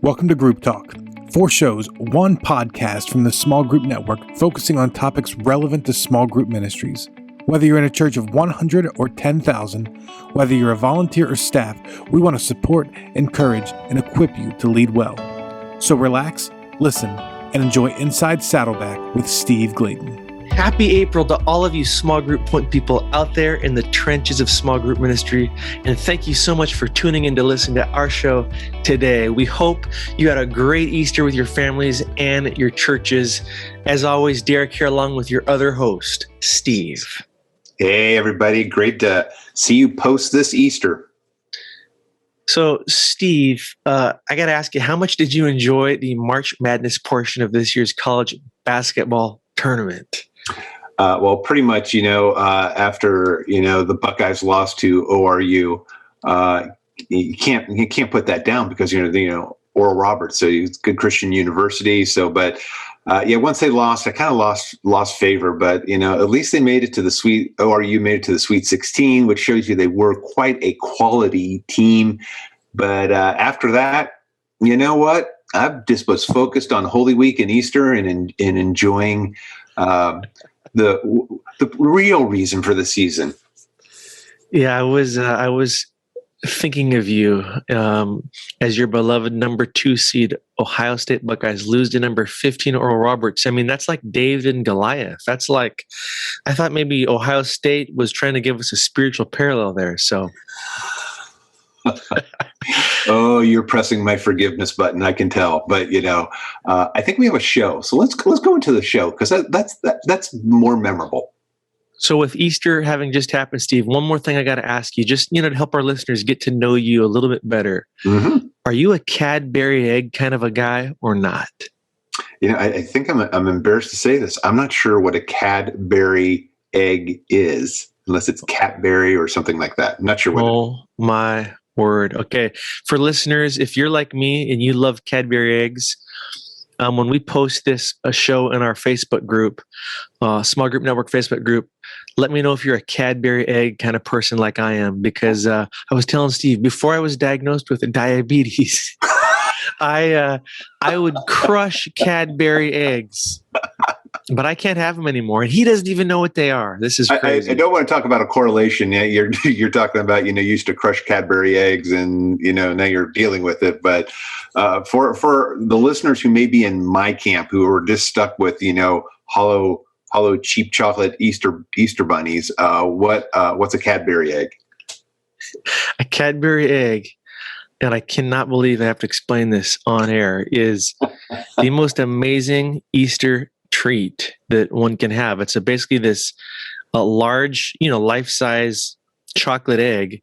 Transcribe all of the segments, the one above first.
Welcome to Group Talk. 4 shows, 1 podcast from the Small Group Network focusing on topics relevant to small group ministries. Whether you're in a church of 100 or 10,000, whether you're a volunteer or staff, we want to support, encourage, and equip you to lead well. So relax, listen, and enjoy Inside Saddleback with Steve Glayton. Happy April to all of you small group point people out there in the trenches of small group ministry. And thank you so much for tuning in to listen to our show today. We hope you had a great Easter with your families and your churches. As always, Derek here along with your other host, Steve. Hey, everybody. Great to see you post this Easter. So, Steve, I got to ask you, how much did you enjoy the March Madness portion of this year's college basketball tournament? Well, pretty much, after, the Buckeyes lost to ORU, you can't put that down because, Oral Roberts, so it's good Christian university. So, but once they lost, I kind of lost favor, but, at least they made it to ORU made it to the Sweet 16, which shows you they were quite a quality team. But after that, you know what? I just was focused on Holy Week and Easter and enjoying the real reason for the season. Yeah, I was thinking of you as your beloved number 2 seed Ohio State Buckeyes lose to number 15 Oral Roberts. I mean, that's like David and Goliath. That's like, I thought maybe Ohio State was trying to give us a spiritual parallel there. So. Oh, you're pressing my forgiveness button. I can tell, but I think we have a show, so let's go into the show because that's more memorable. So, with Easter having just happened, Steve, one more thing I got to ask you, just to help our listeners get to know you a little bit better. Mm-hmm. Are you a Cadbury egg kind of a guy or not? I think I'm embarrassed to say this. I'm not sure what a Cadbury egg is, unless it's Cadbury or something like that. I'm not sure what. Oh my word. Okay. For listeners, if you're like me and you love Cadbury eggs, when we post a show in our Facebook group, Small Group Network Facebook group, let me know if you're a Cadbury egg kind of person like I am, because I was telling Steve, before I was diagnosed with diabetes, I would crush Cadbury eggs. But I can't have them anymore, and he doesn't even know what they are. This is crazy. I don't want to talk about a correlation. Yeah, you're talking about you used to crush Cadbury eggs, and now you're dealing with it. But for the listeners who may be in my camp, who are just stuck with hollow cheap chocolate Easter bunnies, what's a Cadbury egg? A Cadbury egg, and I cannot believe I have to explain this on air, is the most amazing Easter treat that one can have. It's basically this large, life-size chocolate egg,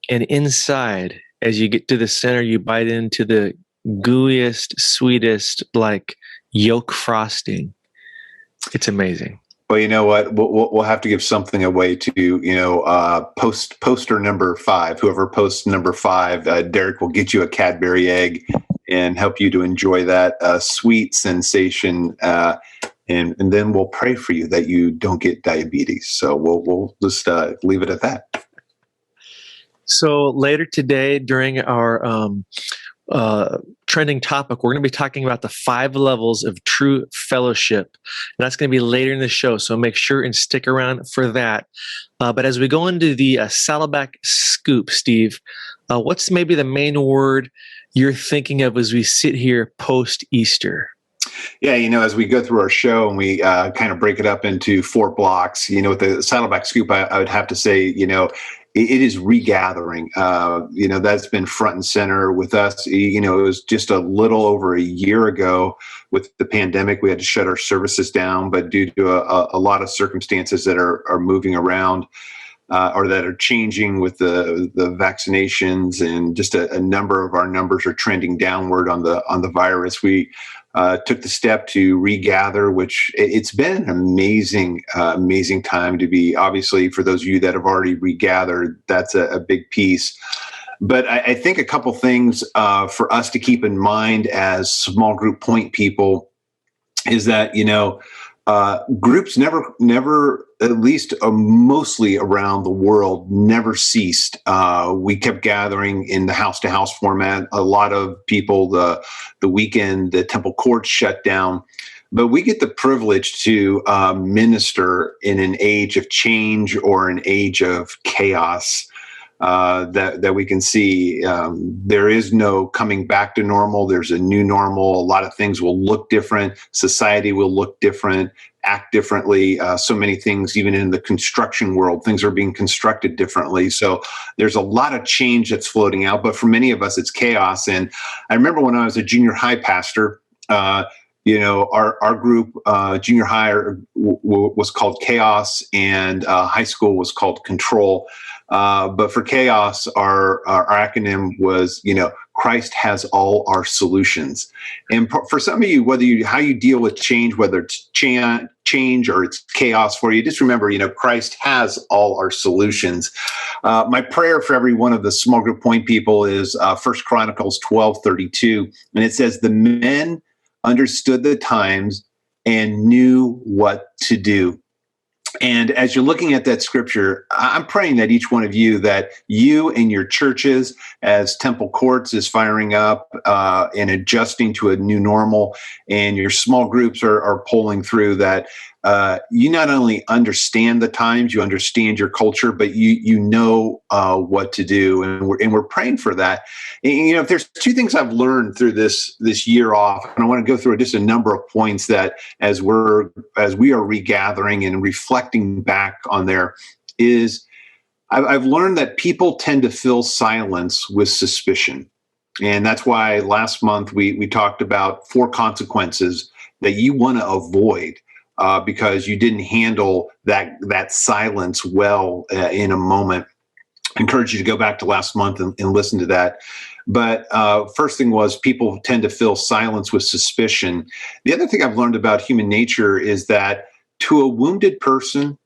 and inside, as you get to the center, you bite into the gooeyest, sweetest, like yolk frosting. It's amazing. Well, you know what? We'll have to give something away to poster number 5. Whoever posts number 5, Derek will get you a Cadbury egg and help you to enjoy that sweet sensation. And then we'll pray for you that you don't get diabetes. So we'll just leave it at that. So later today, during our trending topic, we're going to be talking about the 5 levels of true fellowship. And that's going to be later in the show. So make sure and stick around for that. But as we go into the Saddleback scoop, Steve, what's maybe the main word you're thinking of as we sit here post-Easter? Yeah, as we go through our show and we kind of break it up into 4 blocks, with the Saddleback scoop, I would have to say, it is regathering. That's been front and center with us. It was just a little over a year ago with the pandemic, we had to shut our services down, but due to a lot of circumstances that are moving around, or that are changing with the vaccinations, and just a number of our numbers are trending downward on the virus. We took the step to regather, which it's been an amazing time to be. Obviously, for those of you that have already regathered, that's a big piece. But I think a couple things for us to keep in mind as small group point people is that groups never at least mostly around the world, never ceased. We kept gathering in the house-to-house format. A lot of people, the weekend, the temple courts shut down. But we get the privilege to minister in an age of change or an age of chaos that we can see. There is no coming back to normal. There's a new normal. A lot of things will look different. Society will look different, act differently. So many things, even in the construction world, things are being constructed differently. So there's a lot of change that's floating out. But for many of us, it's chaos. And I remember when I was a junior high pastor, our group, junior high was called Chaos, and high school was called Control. But for Chaos, our acronym was, Christ has all our solutions. And for some of you, how you deal with change, whether it's change or it's chaos for you, just remember, Christ has all our solutions. My prayer for every one of the small group point people is 1 Chronicles 12:32, and it says, "The men understood the times and knew what to do." And as you're looking at that scripture, I'm praying that each one of you, that you and your churches, as Temple Courts is firing up and adjusting to a new normal, and your small groups are pulling through, that you not only understand the times, you understand your culture, but you know what to do, and we're praying for that. And, if there's two things I've learned through this year off, and I want to go through just a number of points that as we are regathering and reflecting back on there, is I've learned that people tend to fill silence with suspicion. And that's why last month we talked about 4 consequences that you want to avoid because you didn't handle that silence well in a moment. I encourage you to go back to last month and listen to that. But first thing was, people tend to fill silence with suspicion. The other thing I've learned about human nature is that to a wounded person,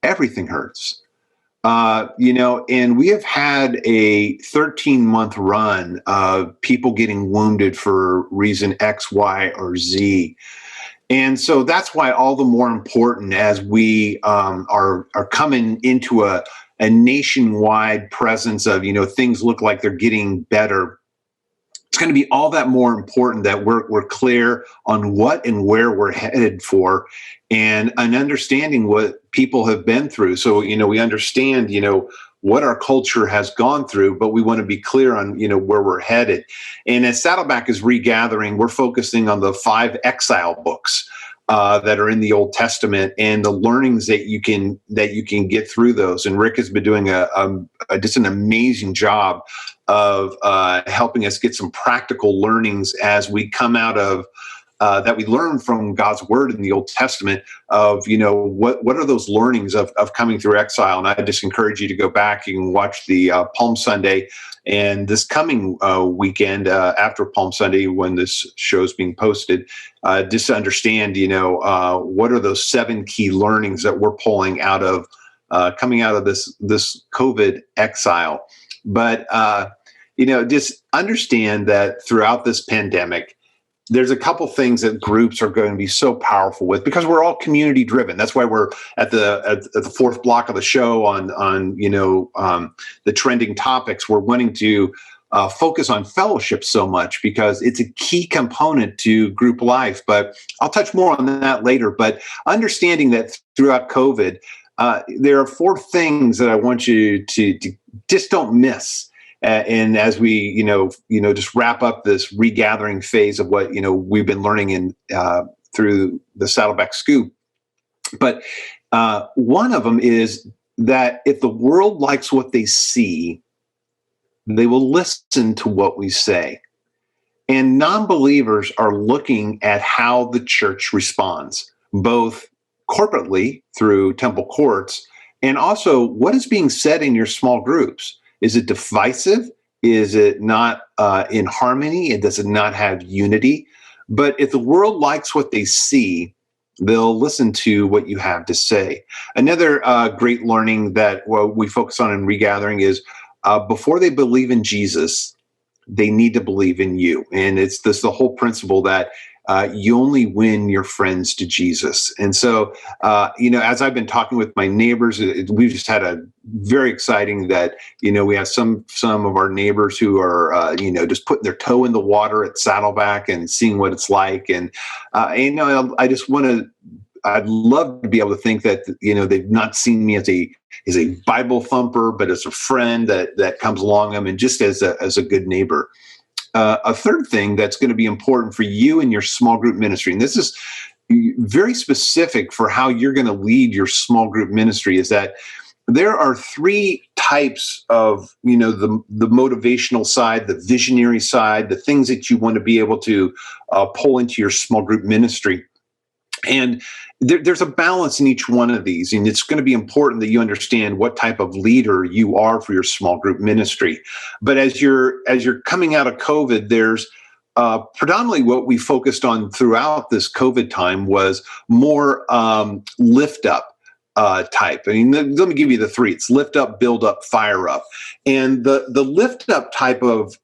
everything hurts. And we have had a 13-month run of people getting wounded for reason X, Y, or Z. And so that's why all the more important as we are coming into a nationwide presence of, things look like they're getting better. It's going to be all that more important that we're clear on what and where we're headed for, and an understanding what people have been through. So, we understand, what our culture has gone through, but we want to be clear on, where we're headed. And as Saddleback is regathering, we're focusing on the 5 exile books that are in the Old Testament and the learnings that you can get through those. And Rick has been doing just an amazing job of helping us get some practical learnings as we come out of that we learn from God's word in the Old Testament of, what are those learnings of coming through exile. And I just encourage you to go back. You can watch the Palm Sunday, and this coming weekend after Palm Sunday, when this show is being posted, just to understand, what are those 7 key learnings that we're pulling out of coming out of this COVID exile. But, just understand that throughout this pandemic, there's a couple things that groups are going to be so powerful with, because we're all community driven. That's why we're at the 4th block of the show on the trending topics. We're wanting to focus on fellowship so much because it's a key component to group life. But I'll touch more on that later. But understanding that throughout COVID, there are 4 things that I want you to just don't miss. And as we, just wrap up this regathering phase of what, we've been learning through the Saddleback Scoop. But one of them is that if the world likes what they see, they will listen to what we say. And non-believers are looking at how the church responds, both corporately through Temple Courts, and also what is being said in your small groups. Is it divisive? Is it not in harmony? And does it not have unity? But if the world likes what they see, they'll listen to what you have to say. Another great learning that we focus on in regathering is before they believe in Jesus, they need to believe in you. And it's the whole principle that you only win your friends to Jesus. And so, as I've been talking with my neighbors, we've just had a very exciting that, we have some of our neighbors who are, just putting their toe in the water at Saddleback and seeing what it's like. And I just I'd love to be able to think that, they've not seen me as a Bible thumper, but as a friend that comes along them and just as a good neighbor. A third thing that's going to be important for you and your small group ministry, and this is very specific for how you're going to lead your small group ministry, is that there are three types of, the motivational side, the visionary side, the things that you want to be able to pull into your small group ministry. And there's a balance in each one of these. And it's going to be important that you understand what type of leader you are for your small group ministry. But as you're coming out of COVID, there's predominantly what we focused on throughout this COVID time was more lift up type. I mean, let me give you the three. It's lift up, build up, fire up. And the lift up type of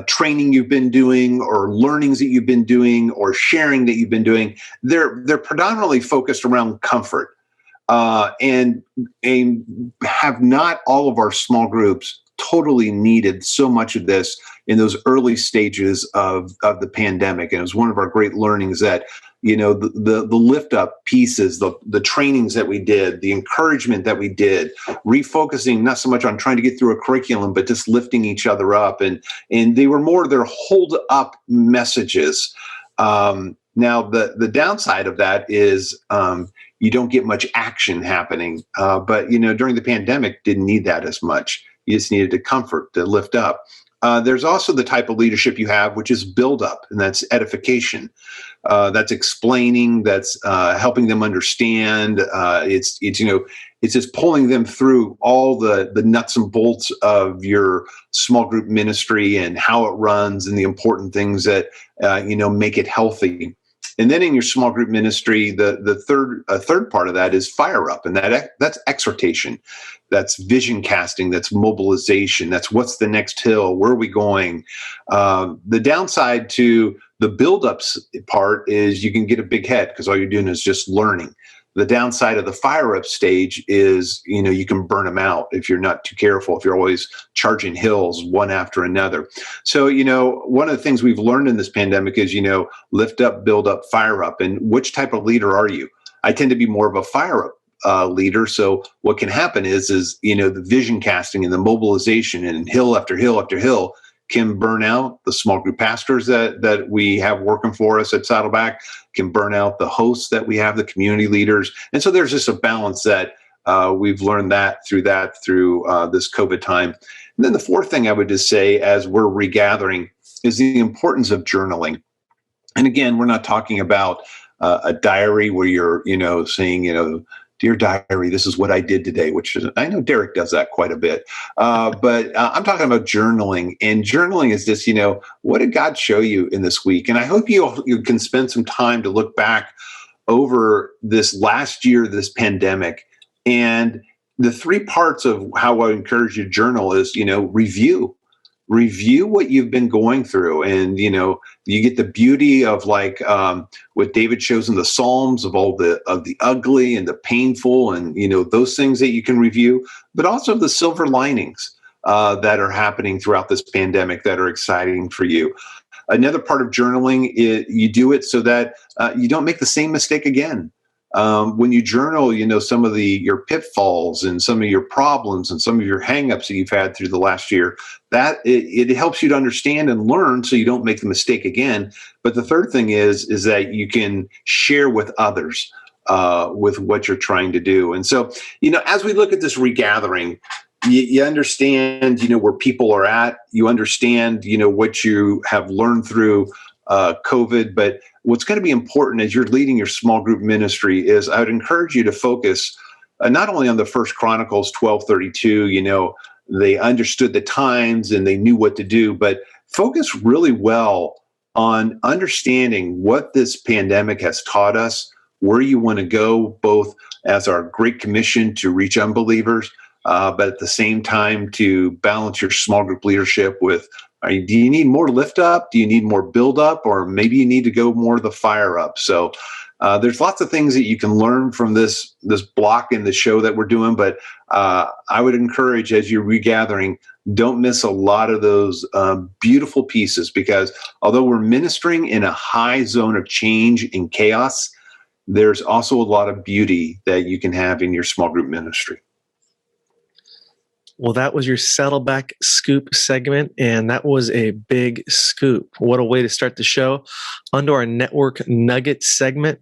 training you've been doing or learnings that you've been doing or sharing that you've been doing, they're predominantly focused around comfort. And have not all of our small groups totally needed so much of this in those early stages of the pandemic. And it was one of our great learnings that, the lift up pieces, the trainings that we did, the encouragement that we did, refocusing not so much on trying to get through a curriculum, but just lifting each other up. And they were more their hold up messages. Now, the downside of that is you don't get much action happening. But, during the pandemic, didn't need that as much. You just needed to comfort, to lift up. There's also the type of leadership you have, which is build up, and that's edification. That's explaining, that's helping them understand. It's just pulling them through all the nuts and bolts of your small group ministry and how it runs and the important things that, make it healthy. And then in your small group ministry, the third part of that is fire up, and that's exhortation, that's vision casting, that's mobilization, that's what's the next hill, where are we going? The downside to the build-ups part is you can get a big head because all you're doing is just learning. The downside of the fire-up stage is, you can burn them out if you're not too careful, if you're always charging hills one after another. So, one of the things we've learned in this pandemic is, lift up, build up, fire up. And which type of leader are you? I tend to be more of a fire-up leader. So what can happen is, the vision casting and the mobilization and hill after hill after hill can burn out the small group pastors that we have working for us at Saddleback, can burn out the hosts that we have, the community leaders. And so there's just a balance that we've learned through this COVID time. And then the fourth thing I would just say as we're regathering is the importance of journaling. And again, we're not talking about a diary where you're, saying, dear diary, this is what I did today, which is, I know Derek does that quite a bit. But I'm talking about journaling. And journaling is this, what did God show you in this week? And I hope you can spend some time to look back over this last year, this pandemic. And the three parts of how I encourage you to journal is, review what you've been going through. And, you get the beauty of what David shows in the Psalms of all of the ugly and the painful and, those things that you can review, but also the silver linings that are happening throughout this pandemic that are exciting for you. Another part of journaling is you do it so that you don't make the same mistake again. When you journal, some of your pitfalls and some of your problems and some of your hangups that you've had through the last year, that it helps you to understand and learn so you don't make the mistake again. But the third thing is that you can share with others with what you're trying to do. And so, as we look at this regathering, you understand, where people are at, you understand, what you have learned through COVID, but what's going to be important as you're leading your small group ministry is I would encourage you to focus not only on the First Chronicles 12:32, they understood the times and they knew what to do, but focus really well on understanding what this pandemic has taught us, where you want to go, both as our Great Commission to reach unbelievers, but at the same time to balance your small group leadership with Do you need more lift up? Do you need more build up? Or maybe you need to go more the fire up? So there's lots of things that you can learn from this block in the show that we're doing. But I would encourage, as you're regathering, don't miss a lot of those beautiful pieces, because although we're ministering in a high zone of change and chaos, there's also a lot of beauty that you can have in your small group ministry. Well, that was your Saddleback Scoop segment, and that was a big scoop. What a way to start the show. Onto our Network Nugget segment.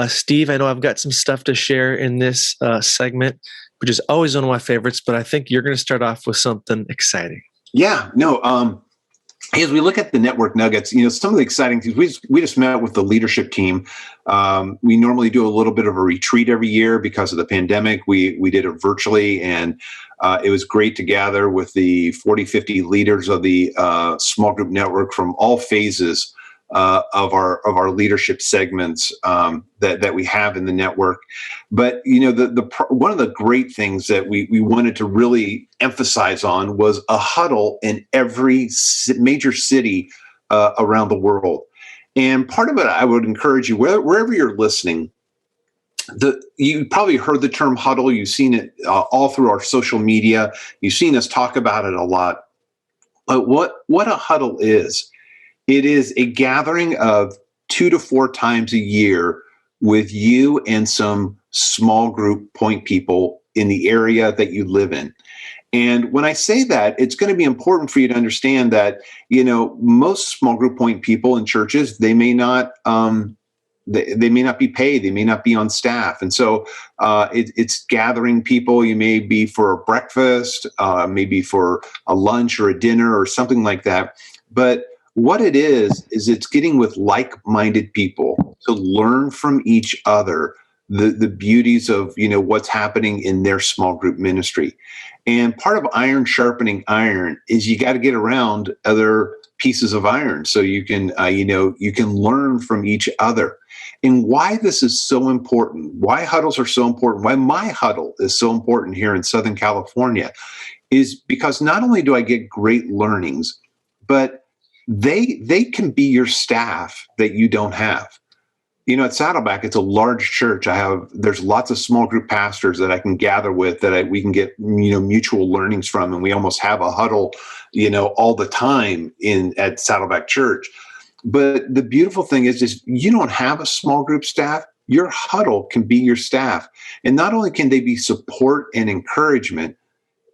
Steve, I know I've got some stuff to share in this segment, which is always one of my favorites, but I think you're going to start off with something exciting. Yeah, no. As we look at the Network Nuggets, some of the exciting things, we just met with the leadership team. We normally do a little bit of a retreat every year because of the pandemic. We did it virtually, and it was great to gather with the 40, 50 leaders of the small group network from all phases of our leadership segments that we have in the network. But one of the great things that we wanted to really emphasize on was a huddle in every major city around the world. And part of it, I would encourage you, wherever you're listening, you probably heard the term huddle. You've seen it all through our social media. You've seen us talk about it a lot. But what a huddle is, it is a gathering of 2 to 4 times a year with you and some small group point people in the area that you live in. And when I say that, it's going to be important for you to understand that, most small group point people in churches, they may not they may not be paid, they may not be on staff. And so it's gathering people. You may be for a breakfast, maybe for a lunch or a dinner or something like that. But what it is it's getting with like-minded people to learn from each other the beauties of, what's happening in their small group ministry. And part of iron sharpening iron is you got to get around other pieces of iron so you can, you can learn from each other. And why this is so important, why huddles are so important, why my huddle is so important here in Southern California, is because not only do I get great learnings, but they can be your staff that you don't have. At Saddleback, it's a large church. There's lots of small group pastors that I can gather with that we can get, mutual learnings from. And we almost have a huddle, all the time at Saddleback Church. But the beautiful thing is you don't have a small group staff. Your huddle can be your staff. And not only can they be support and encouragement,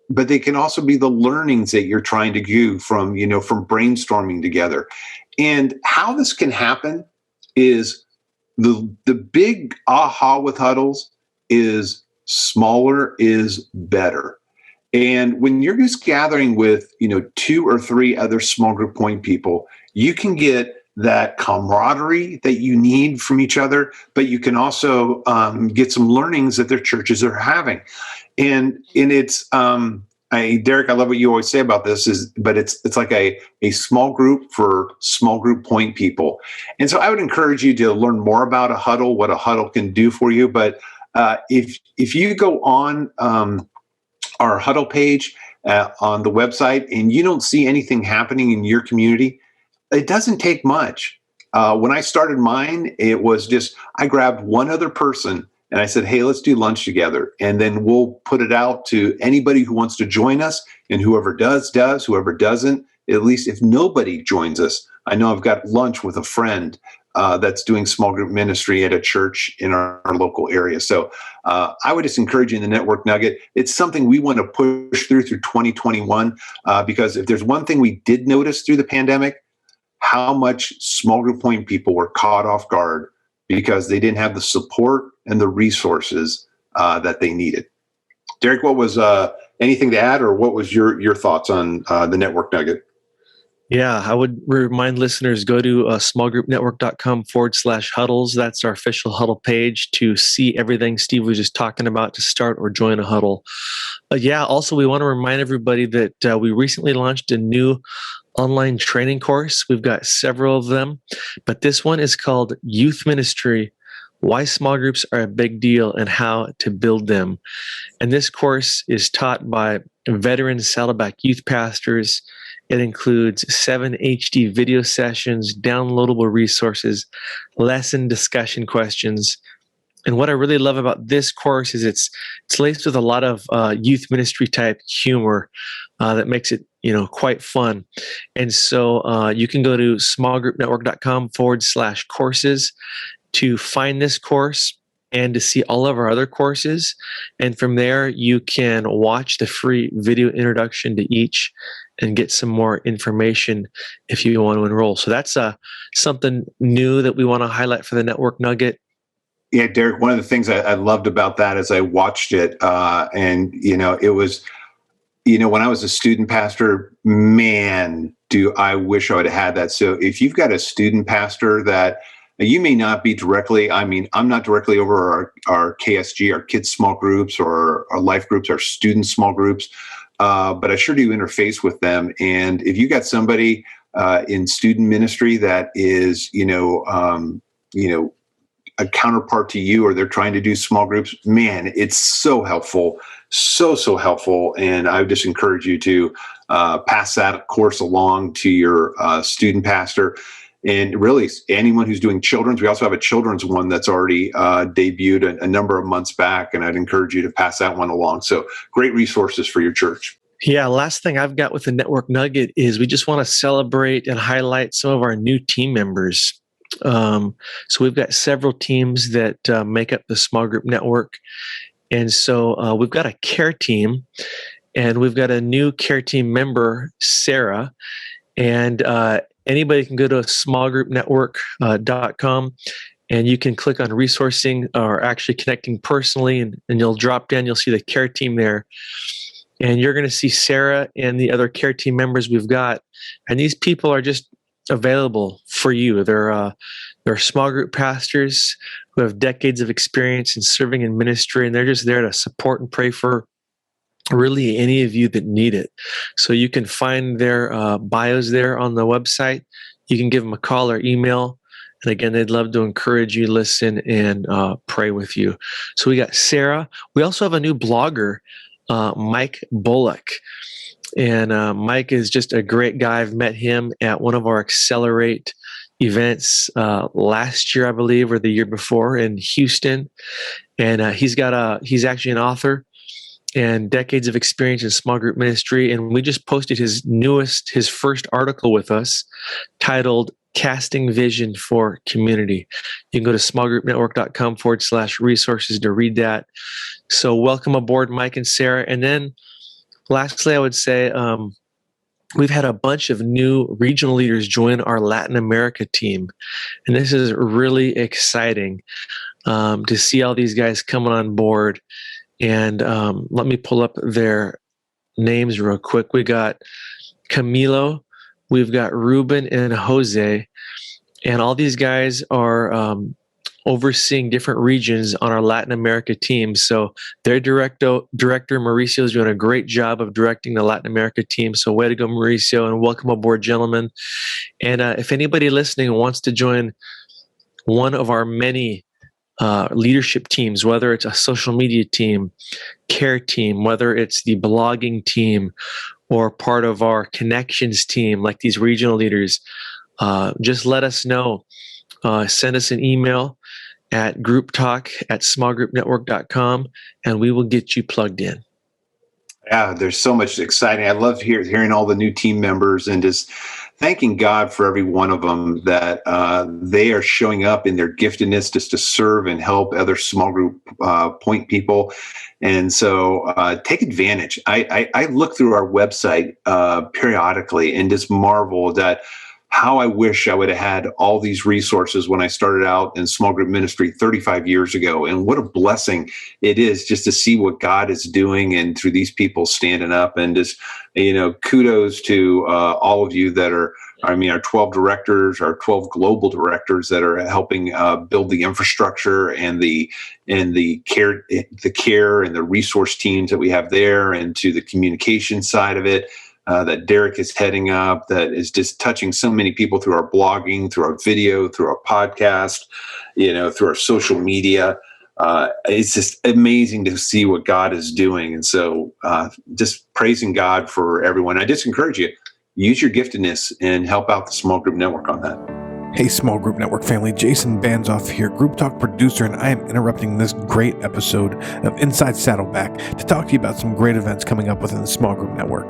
but they can also be the learnings that you're trying to do from brainstorming together. And how this can happen is the big aha with huddles is smaller is better. And when you're just gathering with, 2 or 3 other small group point people, you can get that camaraderie that you need from each other, but you can also get some learnings that their churches are having. And it's, Derek, I love what you always say about this but it's like a small group for small group point people. And so I would encourage you to learn more about a huddle, what a huddle can do for you. But if you go on our huddle page on the website and you don't see anything happening in your community, it doesn't take much. When I started mine, it was just, I grabbed one other person and I said, hey, let's do lunch together. And then we'll put it out to anybody who wants to join us. And whoever does, whoever doesn't, at least if nobody joins us, I know I've got lunch with a friend that's doing small group ministry at a church in our local area. So I would just encourage you in the Network Nugget. It's something we want to push through 2021 because if there's one thing we did notice through the pandemic, how much small group point people were caught off guard because they didn't have the support and the resources that they needed. Derek, what was anything to add, or what was your thoughts on the Network Nugget? Yeah, I would remind listeners, go to smallgroupnetwork.com/huddles. That's our official huddle page to see everything Steve was just talking about to start or join a huddle. Also, we want to remind everybody that we recently launched a new online training course. We've got several of them, but this one is called Youth Ministry, Why Small Groups Are a Big Deal and How to Build Them. And this course is taught by veteran Saddleback youth pastors It includes 7 HD video sessions, downloadable resources, lesson discussion questions. And what I really love about this course is it's laced with a lot of youth ministry type humor that makes it, quite fun. And so you can go to smallgroupnetwork.com/courses to find this course and to see all of our other courses. And from there, you can watch the free video introduction to each and get some more information if you want to enroll. So that's something new that we want to highlight for the Network Nugget. Yeah, Derek, one of the things I loved about that is I watched it and, it was, when I was a student pastor, man, do I wish I would have had that. So if you've got a student pastor that you may not be directly, I'm not directly over our KSG, our kids small groups or our life groups, our student small groups, but I sure do interface with them. And if you got somebody in student ministry that is, a counterpart to you, or they're trying to do small groups, man, it's so helpful, so helpful. And I would just encourage you to pass that course along to your student pastor. And really, anyone who's doing children's, we also have a children's one that's already debuted a number of months back, and I'd encourage you to pass that one along. So great resources for your church. Yeah, last thing I've got with the Network Nugget is we just want to celebrate and highlight some of our new team members. So we've got several teams that make up the Small Group Network. And so we've got a care team, and we've got a new care team member, Sarah. And anybody can go to smallgroupnetwork.com and you can click on resourcing or actually connecting personally, and you'll drop down, you'll see the care team there. And you're going to see Sarah and the other care team members we've got. And these people are just available for you. They're small group pastors who have decades of experience in serving in ministry, and they're just there to support and pray for really any of you that need it. So you can find their bios there on the website. You can give them a call or email. And again, they'd love to encourage you, listen, and pray with you. So we got Sarah. We also have a new blogger, Mike Bullock. And Mike is just a great guy. I've met him at one of our Accelerate events last year, I believe, or the year before in Houston. And he's actually an author and decades of experience in small group ministry. And we just posted his first article with us titled Casting Vision for Community. You can go to smallgroupnetwork.com/resources to read that. So welcome aboard, Mike and Sarah. And then lastly, I would say we've had a bunch of new regional leaders join our Latin America team. And this is really exciting to see all these guys coming on board. And let me pull up their names real quick. We got Camilo, we've got Ruben and Jose, and all these guys are overseeing different regions on our Latin America team. So their director Mauricio is doing a great job of directing the Latin America team. So way to go, Mauricio, and welcome aboard, gentlemen. And if anybody listening wants to join one of our many leadership teams, whether it's a social media team, care team, whether it's the blogging team, or part of our connections team, like these regional leaders, just let us know. Send us an email at grouptalk@smallgroupnetwork.com, and we will get you plugged in. Yeah, there's so much exciting. I love hearing all the new team members and just thanking God for every one of them that they are showing up in their giftedness just to serve and help other small group point people. And so take advantage. I look through our website periodically and just marvel that how I wish I would have had all these resources when I started out in small group ministry 35 years ago. And what a blessing it is just to see what God is doing and through these people standing up, and just, kudos to all of you that are, our 12 directors, our 12 global directors that are helping build the infrastructure and the care and the resource teams that we have there, and to the communication side of it. That Derek is heading up, that is just touching so many people through our blogging, through our video, through our podcast, through our social media. It's just amazing to see what God is doing. And so just praising God for everyone. I just encourage you, use your giftedness and help out the small group network on that. Hey, Small Group Network family, Jason Banzoff here, Group Talk producer, and I am interrupting this great episode of Inside Saddleback to talk to you about some great events coming up within the Small Group Network.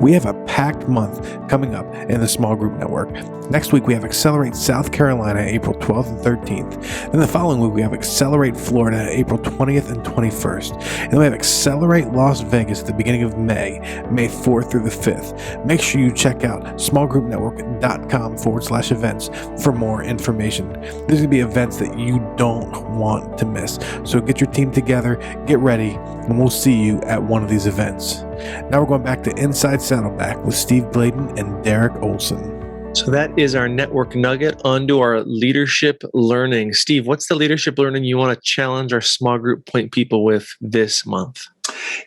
We have a packed month coming up in the Small Group Network. Next week, we have Accelerate South Carolina, April 12th and 13th. Then the following week, we have Accelerate Florida, April 20th and 21st. And then we have Accelerate Las Vegas at the beginning of May 4th through the 5th. Make sure you check out smallgroupnetwork.com/events for more information. There's going to be events that you don't want to miss. So get your team together, get ready, and we'll see you at one of these events. Now we're going back to Inside Saddleback with Steve Bladen and Derek Olson. So that is our network nugget. On to our leadership learning. Steve, what's the leadership learning you want to challenge our small group point people with this month?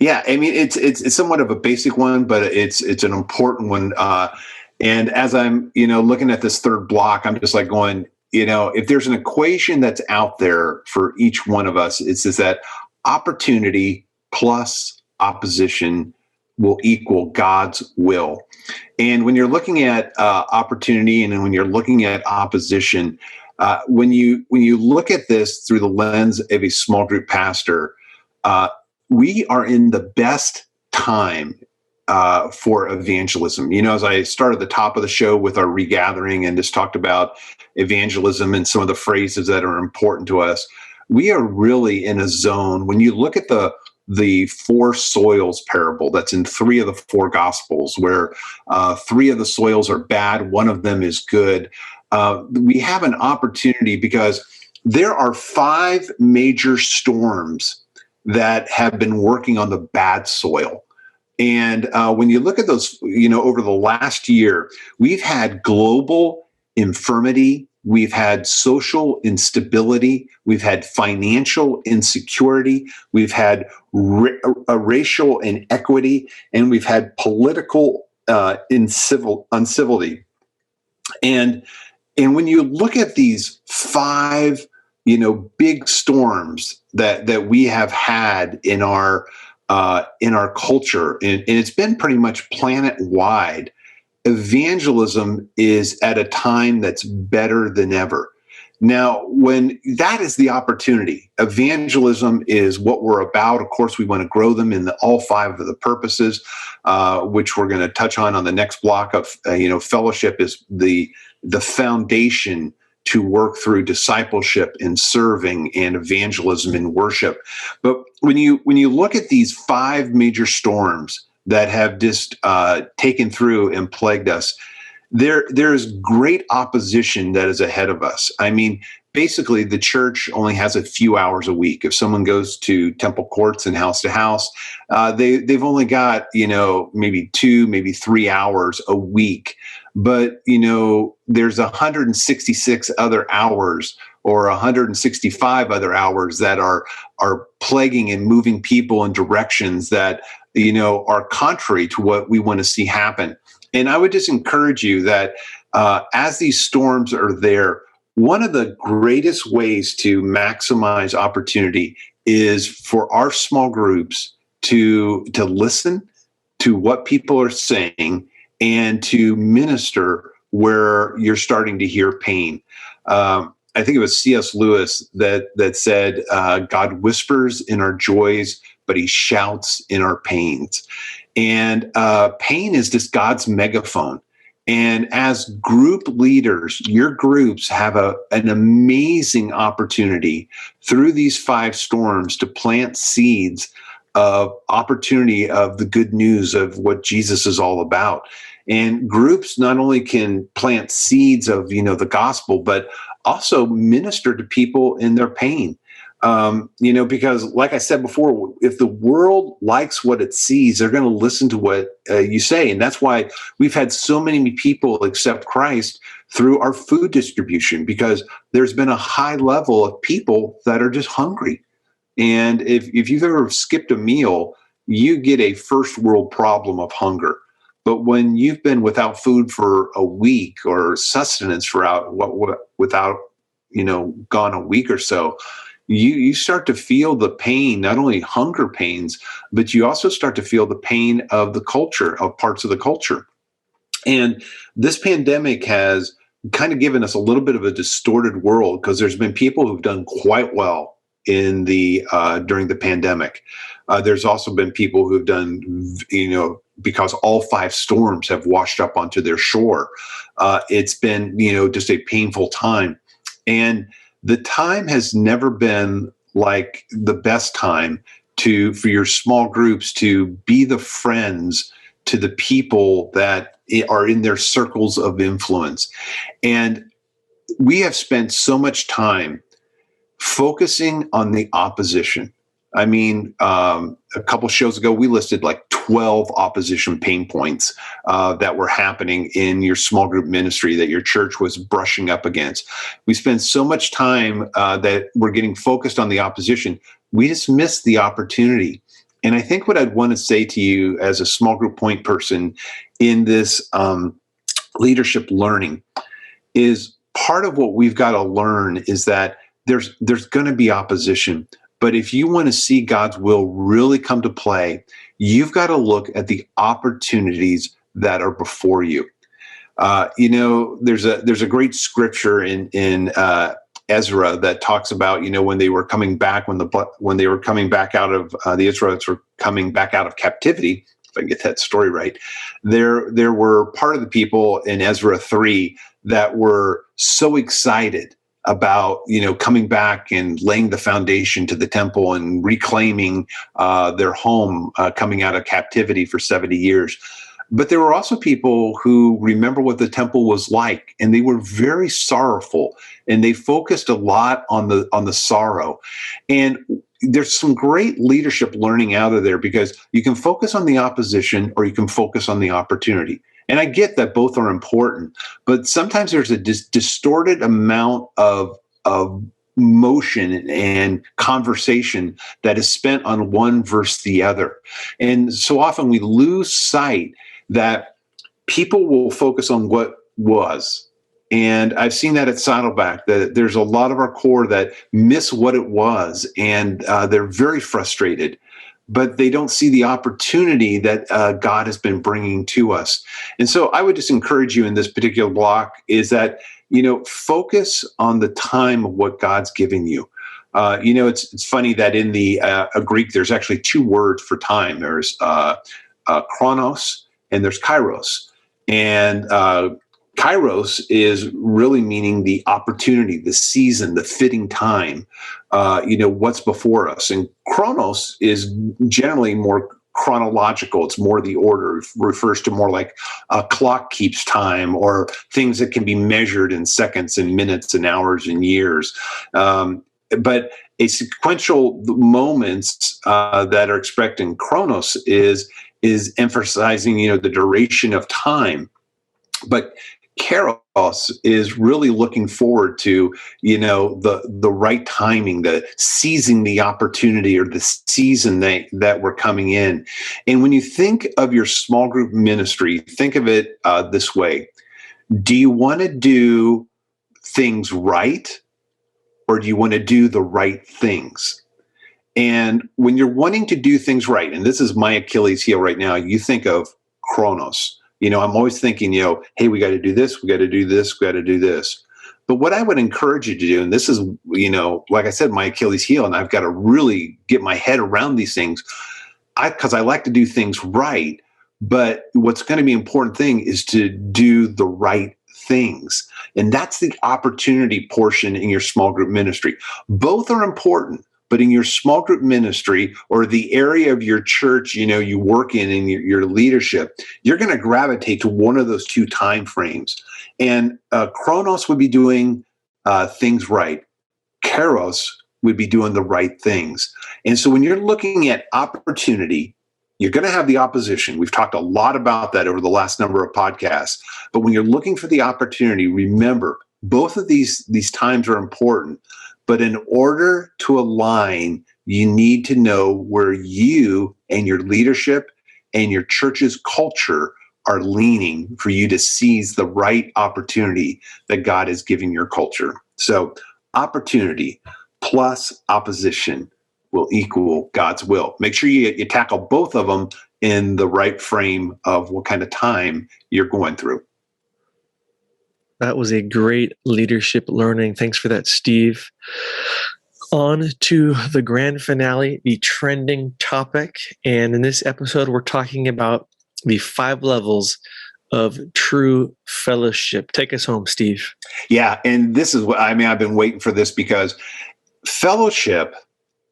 Yeah, I mean, it's somewhat of a basic one, but it's an important one. And as I'm, looking at this third block, I'm just like going, if there's an equation that's out there for each one of us, it's just that opportunity plus opposition will equal God's will. And when you're looking at opportunity and when you're looking at opposition, when you look at this through the lens of a small group pastor, we are in the best time for evangelism. As I started the top of the show with our regathering and just talked about evangelism and some of the phrases that are important to us, we are really in a zone. When you look at the four soils parable that's in 3 of the 4 gospels, where 3 of the soils are bad, 1 of them is good, we have an opportunity because there are 5 major storms that have been working on the bad soil. And when you look at those, over the last year, we've had global infirmity, we've had social instability, we've had financial insecurity, we've had racial inequity, and we've had political uncivility. And when you look at these 5, big storms that we have had in our culture, and it's been pretty much planet-wide, evangelism is at a time that's better than ever. Now, when that is the opportunity, evangelism is what we're about. Of course, we want to grow them in all 5 of the purposes, which we're going to touch on the next block of, fellowship is the foundation to work through discipleship and serving and evangelism and worship. But when you look at these 5 major storms that have just taken through and plagued us, there is great opposition that is ahead of us. I mean, basically, the church only has a few hours a week. If someone goes to temple courts and house to house, they've only got maybe 2, maybe 3 hours a week. But there's 166 other hours or 165 other hours that are plaguing and moving people in directions that are contrary to what we want to see happen. And I would just encourage you that as these storms are there, one of the greatest ways to maximize opportunity is for our small groups to listen to what people are saying and to minister where you're starting to hear pain. I think it was C.S. Lewis that said, God whispers in our joys, but he shouts in our pains. And pain is just God's megaphone. And as group leaders, your groups have an amazing opportunity through these 5 storms to plant seeds of opportunity of the good news of what Jesus is all about. And groups not only can plant seeds of, the gospel, but also minister to people in their pain. Because like I said before, if the world likes what it sees, they're going to listen to what you say. And that's why we've had so many people accept Christ through our food distribution, because there's been a high level of people that are just hungry. And if you've ever skipped a meal, you get a first world problem of hunger. But when you've been without food for a week or sustenance without gone a week or so, you start to feel the pain, not only hunger pains, but you also start to feel the pain of the culture, of parts of the culture. And this pandemic has kind of given us a little bit of a distorted world, because there's been people who've done quite well in the during the pandemic. There's also been people who've done, because all 5 storms have washed up onto their shore. It's been, just a painful time. And the time has never been like the best time for your small groups to be the friends to the people that are in their circles of influence. And we have spent so much time focusing on the opposition. I mean, a couple shows ago, we listed like 12 opposition pain points that were happening in your small group ministry that your church was brushing up against. We spend so much time that we're getting focused on the opposition. We just miss the opportunity. And I think what I'd want to say to you as a small group point person in this leadership learning is, part of what we've got to learn is that there's going to be opposition. But if you want to see God's will really come to play, you've got to look at the opportunities that are before you. There's a great scripture in Ezra that talks about, when they were coming back, when they were coming back out of the Israelites were coming back out of captivity. If I get that story right, there were part of the people in Ezra 3 that were so excited about, coming back and laying the foundation to the temple and reclaiming their home, coming out of captivity for 70 years. But there were also people who remember what the temple was like, and they were very sorrowful, and they focused a lot on the sorrow. And there's some great leadership learning out of there, because you can focus on the opposition or you can focus on the opportunity. And I get that both are important, but sometimes there's a distorted amount of motion and conversation that is spent on one versus the other. And so often we lose sight that people will focus on what was. And I've seen that at Saddleback, that there's a lot of our core that miss what it was, and they're very frustrated, but they don't see the opportunity that God has been bringing to us. And so I would just encourage you in this particular block is that, focus on the time of what God's giving you. It's funny that in the Greek, there's actually 2 words for time. There's chronos and there's kairos. And kairos is really meaning the opportunity, the season, the fitting time, what's before us. And chronos is generally more chronological. It's more the order. It refers to more like a clock keeps time, or things that can be measured in seconds and minutes and hours and years. But a sequential moments that are expressed in chronos is emphasizing, the duration of time. But Kairos is really looking forward to, the right timing, the seizing the opportunity, or the season that we're coming in. And when you think of your small group ministry, think of it this way. Do you want to do things right, or do you want to do the right things? And when you're wanting to do things right, and this is my Achilles heel right now, you think of chronos. I'm always thinking, hey, we got to do this, we got to do this, we got to do this. But what I would encourage you to do, and this is, like I said, my Achilles heel, and I've got to really get my head around these things, because I like to do things right. But what's going to be important thing is to do the right things. And that's the opportunity portion in your small group ministry. Both are important. But in your small group ministry, or the area of your church, you work in your leadership, you're going to gravitate to one of those 2 time frames. And Chronos would be doing things right. Kairos would be doing the right things. And so when you're looking at opportunity, you're going to have the opposition. We've talked a lot about that over the last number of podcasts. But when you're looking for the opportunity, remember, both of these times are important. But in order to align, you need to know where you and your leadership and your church's culture are leaning for you to seize the right opportunity that God is giving your culture. So opportunity plus opposition will equal God's will. Make sure you tackle both of them in the right frame of what kind of time you're going through. That was a great leadership learning. Thanks for that, Steve. On to the grand finale, the trending topic. And in this episode, we're talking about the 5 levels of true fellowship. Take us home, Steve. Yeah. And this is what, I've been waiting for this, because fellowship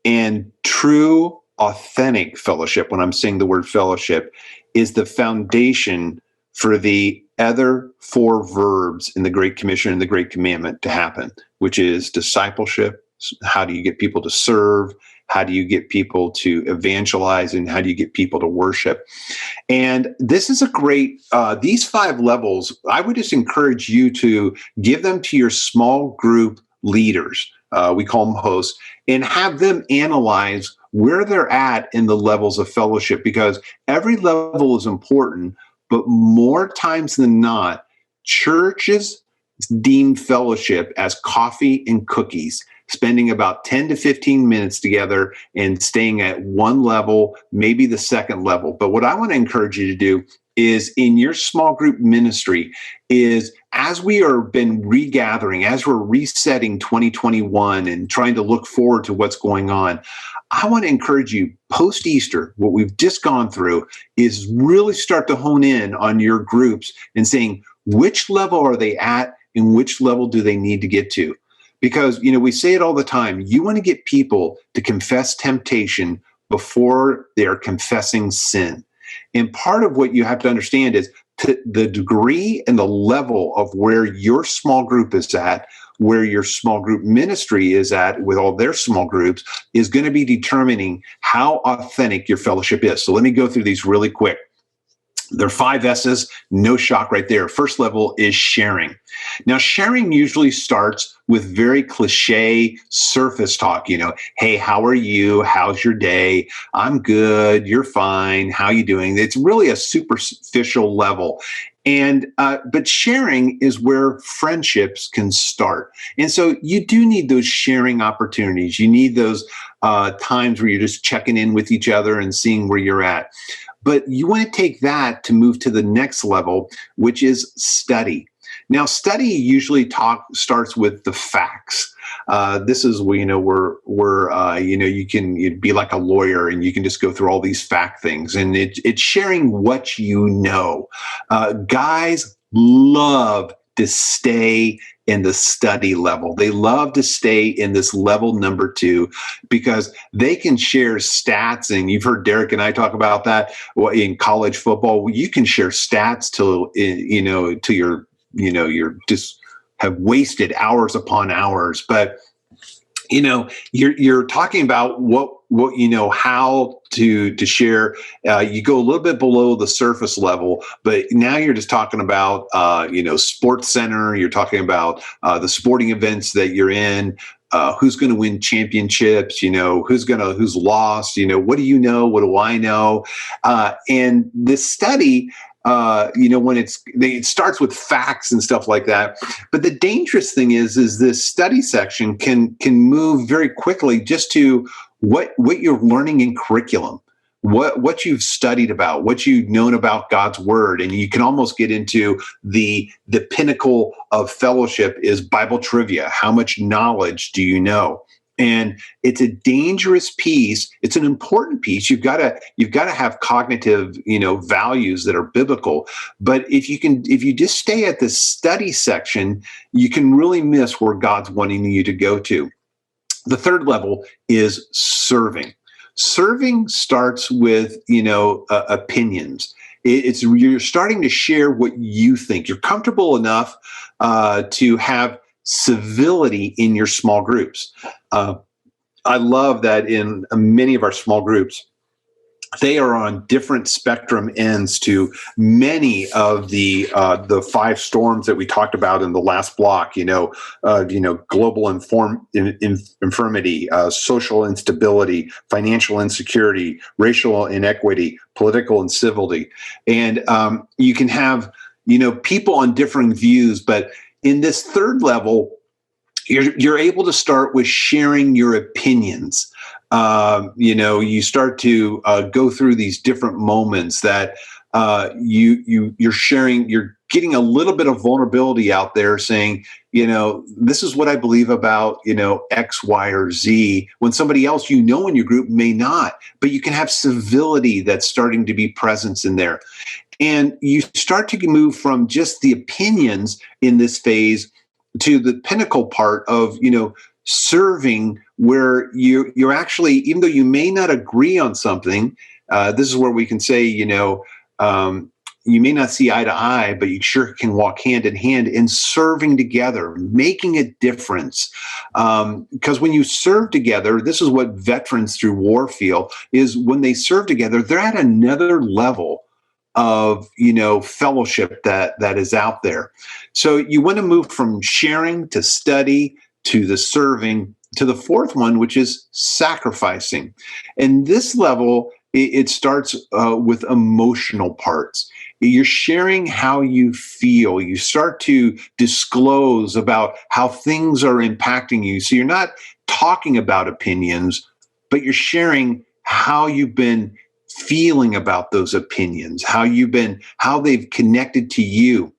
and true, authentic fellowship, when I'm saying the word fellowship, is the foundation for the other 4 verbs in the Great Commission and the Great Commandment to happen, which is discipleship. How do you get people to serve? How do you get people to evangelize? And how do you get people to worship? And this is a great, these 5 levels, I would just encourage you to give them to your small group leaders. We call them hosts, and have them analyze where they're at in the levels of fellowship, because every level is important, but more times than not, churches deem fellowship as coffee and cookies, spending about 10 to 15 minutes together and staying at one level, maybe the second level. But what I want to encourage you to do is, in your small group ministry, is as we are been regathering, as we're resetting 2021 and trying to look forward to what's going on, I want to encourage you, post-Easter, what we've just gone through, is really start to hone in on your groups and saying, which level are they at and which level do they need to get to? Because, we say it all the time, you want to get people to confess temptation before they're confessing sin. And part of what you have to understand is the degree and the level of where your small group is at, where your small group ministry is at with all their small groups, is going to be determining how authentic your fellowship is. So let me go through these really quick. There are 5 S's, no shock right there. First level is sharing. Now, sharing usually starts with very cliche surface talk. Hey, how are you? How's your day? I'm good. You're fine. How you doing? It's really a superficial level. And but sharing is where friendships can start. And so you do need those sharing opportunities. You need those times where you're just checking in with each other and seeing where you're at. But you want to take that to move to the next level, which is study. Now, study usually starts with the facts. This is where you can be like a lawyer and you can just go through all these fact things, and it's sharing what you know. Guys love to stay in the study level. They love to stay in this level number 2 because they can share stats. And you've heard Derek and I talk about that in college football. You can share stats till you're just have wasted hours upon hours. But you're talking about what how to share. You go a little bit below the surface level, but now you're just talking about Sports Center. You're talking about the sporting events that you're in. Who's going to win championships? Who's lost? What do you know? What do I know? And this study, when it starts with facts and stuff like that. But the dangerous thing is this study section can move very quickly just to what you're learning in curriculum, what you've studied about, what you've known about God's word. And you can almost get into the pinnacle of fellowship is Bible trivia. How much knowledge do you know? And it's a dangerous piece. It's an important piece. You've got to have cognitive, values that are biblical. But if you just stay at the study section, you can really miss where God's wanting you to go to. The third level is serving. Serving starts with, opinions. You're starting to share what you think. You're comfortable enough to have civility in your small groups. I love that in many of our small groups, they are on different spectrum ends to many of the 5 storms that we talked about in the last block. Global infirmity, social instability, financial insecurity, racial inequity, political incivility, and you can have people on differing views. But in this third level, you're able to start with sharing your opinions. You start to go through these different moments that you're sharing, you're getting a little bit of vulnerability out there, saying, this is what I believe about, X, Y, or Z, when somebody else, in your group may not, but you can have civility that's starting to be present in there. And you start to move from just the opinions in this phase to the pinnacle part of, serving, where you're actually, even though you may not agree on something, this is where we can say, you may not see eye to eye, but you sure can walk hand in hand in serving together, making a difference. Because when you serve together, this is what veterans through war feel, is when they serve together, they're at another level of, fellowship that is out there. So you want to move from sharing to study to the serving to the fourth one, which is sacrificing. And this level, it starts with emotional parts. You're sharing how you feel. You start to disclose about how things are impacting you. So you're not talking about opinions, but you're sharing how you've been feeling about those opinions, how they've connected to you.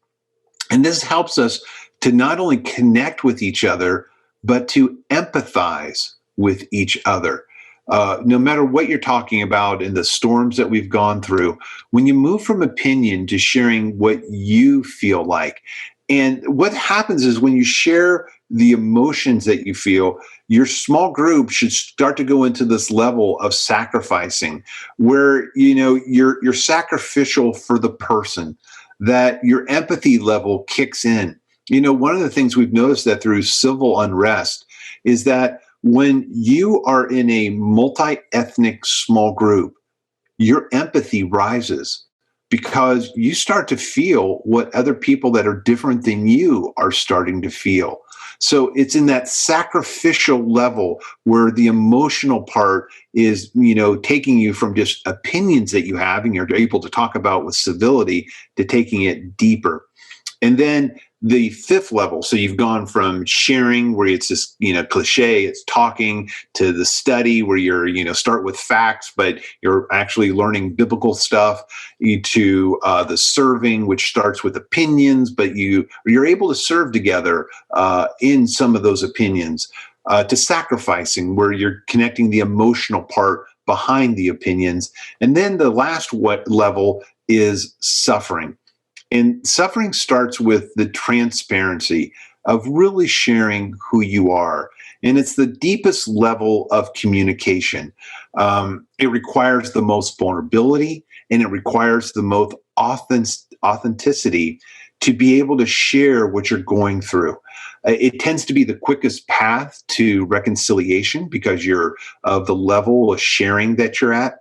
And this helps us to not only connect with each other, but to empathize with each other. No matter what you're talking about in the storms that we've gone through, when you move from opinion to sharing what you feel like, and what happens is when you share the emotions that you feel, your small group should start to go into this level of sacrificing, where you're sacrificial for the person, that your empathy level kicks in. One of the things we've noticed that through civil unrest is that when you are in a multi-ethnic small group, your empathy rises, because you start to feel what other people that are different than you are starting to feel. So it's in that sacrificial level where the emotional part is, taking you from just opinions that you have and you're able to talk about with civility to taking it deeper. And then the fifth level, so you've gone from sharing, where it's just, cliche, it's talking, to the study, where you're, start with facts, but you're actually learning biblical stuff, to the serving, which starts with opinions, but you're able to serve together in some of those opinions, to sacrificing, where you're connecting the emotional part behind the opinions. And then the last level is suffering. And suffering starts with the transparency of really sharing who you are. And it's the deepest level of communication. It requires the most vulnerability, and it requires the most authenticity to be able to share what you're going through. It tends to be the quickest path to reconciliation because you're of the level of sharing that you're at.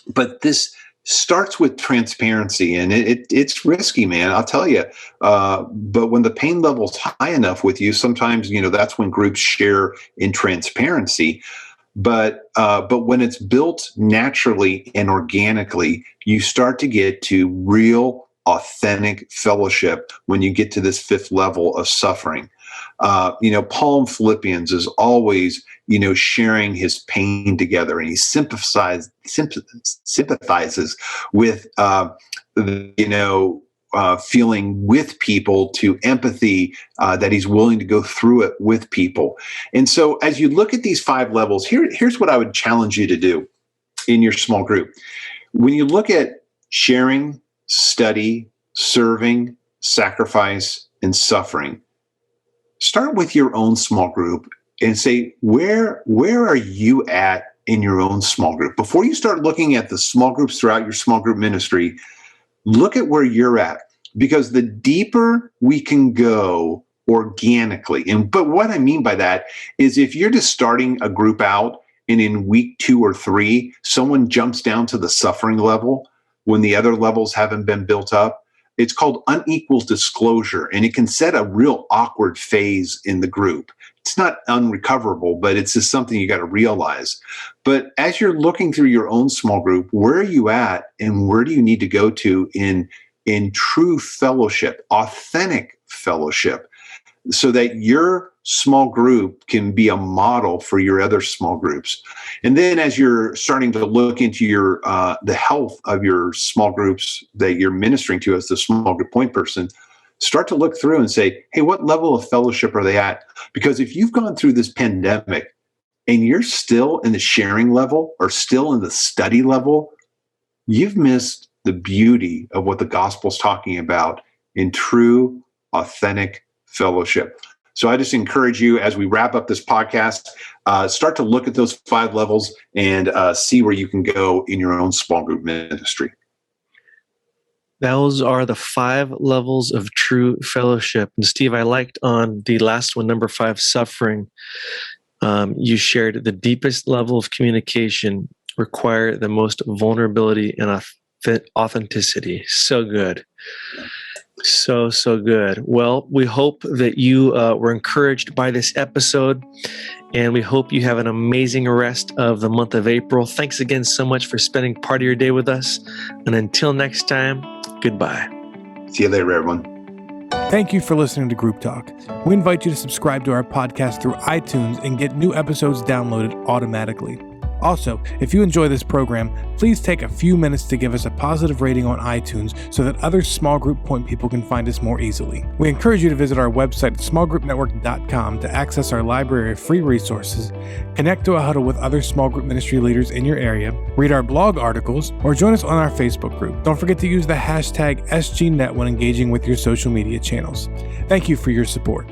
But this starts with transparency, and it's risky, man, I'll tell you. But when the pain level's high enough with you, sometimes, that's when groups share in transparency. But when it's built naturally and organically, you start to get to real, authentic fellowship when you get to this fifth level of suffering. Paul in Philippians is always, sharing his pain together, and he sympathizes with, feeling with people, to empathy, that he's willing to go through it with people. And so as you look at these five levels, here's what I would challenge you to do in your small group. When you look at sharing, study, serving, sacrifice, and suffering, start with your own small group and say, where are you at in your own small group? Before you start looking at the small groups throughout your small group ministry, look at where you're at, because the deeper we can go organically. But what I mean by that is, if you're just starting a group out and in week 2 or 3, someone jumps down to the suffering level when the other levels haven't been built up, it's called unequal disclosure, and it can set a real awkward phase in the group. It's not unrecoverable, but it's just something you got to realize. But as you're looking through your own small group, where are you at, and where do you need to go to in true fellowship, authentic fellowship? so that your small group can be a model for your other small groups. And then as you're starting to look into your the health of your small groups that you're ministering to as the small group point person, start to look through and say, hey, what level of fellowship are they at? Because if you've gone through this pandemic and you're still in the sharing level or still in the study level, you've missed the beauty of what the gospel's talking about in true, authentic fellowship. So I just encourage you, as we wrap up this podcast, start to look at those 5 levels and see where you can go in your own small group ministry. Those are the 5 levels of true fellowship. And Steve, I liked on the last one, number 5, suffering. You shared the deepest level of communication require the most vulnerability and authenticity. So good. So good. Well, we hope that you were encouraged by this episode, and we hope you have an amazing rest of the month of April. Thanks again so much for spending part of your day with us. And until next time, goodbye. See you later, everyone. Thank you for listening to Group Talk. We invite you to subscribe to our podcast through iTunes and get new episodes downloaded automatically. Also, if you enjoy this program, please take a few minutes to give us a positive rating on iTunes so that other small group point people can find us more easily. We encourage you to visit our website at smallgroupnetwork.com to access our library of free resources, connect to a huddle with other small group ministry leaders in your area, read our blog articles, or join us on our Facebook group. Don't forget to use the hashtag SGNet when engaging with your social media channels. Thank you for your support.